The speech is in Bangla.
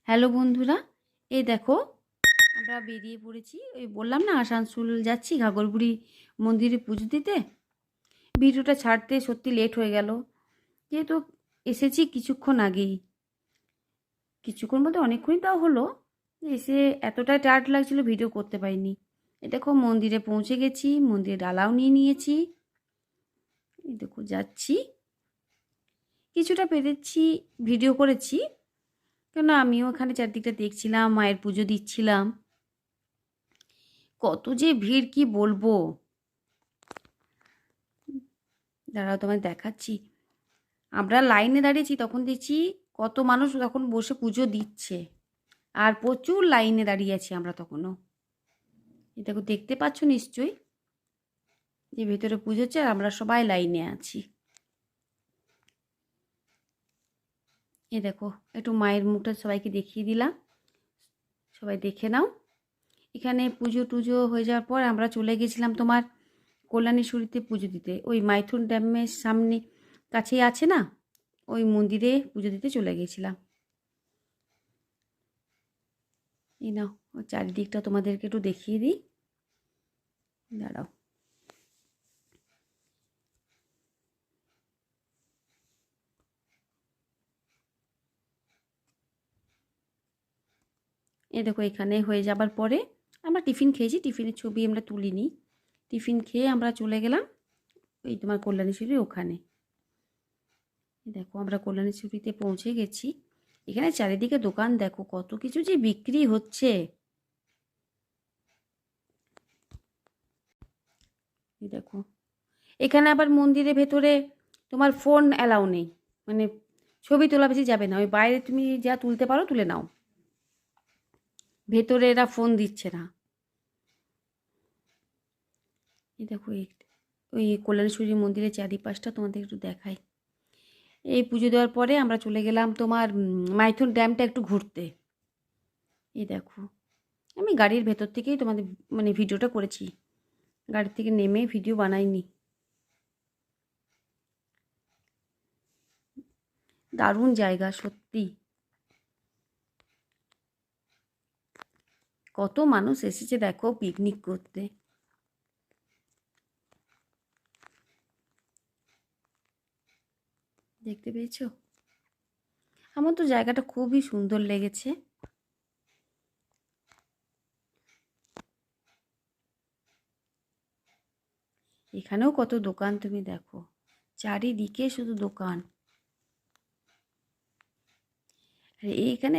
হ্যালো বন্ধুরা, এই দেখো আমরা বেরিয়ে পড়েছি। ওই বললাম না আসানসোল যাচ্ছি ঘাগরবুড়ি মন্দিরে পুজো দিতে। ভিডিওটা ছাড়তে সত্যি লেট হয়ে গেল, যেহেতু এসেছি কিছুক্ষণ আগেই। কিছুক্ষণ বলতে অনেকক্ষণই তাও হলো। এসে এতটাই টায়ার্ড লাগছিল ভিডিও করতে পারিনি। এই দেখো মন্দিরে পৌঁছে গেছি, মন্দিরে ডালাও নিয়ে নিয়েছি। এই দেখো যাচ্ছি, কিছুটা পেরেছি ভিডিও করেছি, কেন আমিও ওখানে চারদিকটা দেখছিলাম, মায়ের পুজো দিচ্ছিলাম। কত যে ভিড় কি বলবো। দাঁড়াও তোমায় দেখাচ্ছি। আমরা লাইনে দাঁড়িয়েছি, তখন দেখছি কত মানুষ তখন বসে পুজো দিচ্ছে, আর প্রচুর লাইনে দাঁড়িয়ে আছি আমরা তখনও। এই দেখো দেখতে পাচ্ছ নিশ্চয়ই যে ভেতরে পুজো হচ্ছে আর আমরা সবাই লাইনে আছি। এই দেখো একটু মায়ের মুখটা সবাইকে দেখিয়ে দিলাম, সবাই দেখে নাও। এখানে পুজো টুজো হয়ে যাওয়ার পর আমরা চলে গেছিলাম তোমার কল্যাণেশ্বরীতে পুজো দিতে। ওই মাইথন ড্যামের সামনে কাছেই আছে না, ওই মন্দিরে পুজো দিতে চলে গেছিলাম। এই নাও চারিদিকটা তোমাদেরকে একটু দেখিয়ে দিই, দাঁড়াও। এই দেখো এখানে হয়ে যাবার পরে আমরা টিফিন খেয়েছি, টিফিনের ছবি আমরা তুলিনি। টিফিন খেয়ে আমরা চলে গেলাম এই তোমার কল্যাণেশ্বরীর ওখানে। দেখো আমরা কল্যাণেশ্বরীতে পৌঁছে গেছি। এখানে চারিদিকে দোকান দেখো, কত কিছু যে বিক্রি হচ্ছে। এই দেখো এখানে আবার মন্দিরের ভেতরে তোমার ফোন অ্যালাউ নেই, মানে ছবি তোলা বেশি যাবে না। ওই বাইরে তুমি যা তুলতে পারো তুলে নাও, ভেতরে এরা ফোন দিচ্ছে না। এই দেখো ওই কল্যাণেশ্বরী মন্দিরের চারিপাশটা তোমাদের একটু দেখাই। এই পুজো দেওয়ার পরে আমরা চলে গেলাম তোমার মাইথন ড্যামটা একটু ঘুরতে। এই দেখো আমি গাড়ির ভেতর থেকেই তোমাদের মানে ভিডিওটা করেছি, গাড়ি থেকে নেমে ভিডিও বানাইনি। দারুণ জায়গা সত্যি, কত মানুষ এসেছে দেখো পিকনিক করতে। দেখতে পেয়েছো? আমার তো জায়গাটা খুবই সুন্দর লেগেছে। এখানেও কত দোকান তুমি দেখো, চারিদিকে শুধু দোকান। আর এইখানে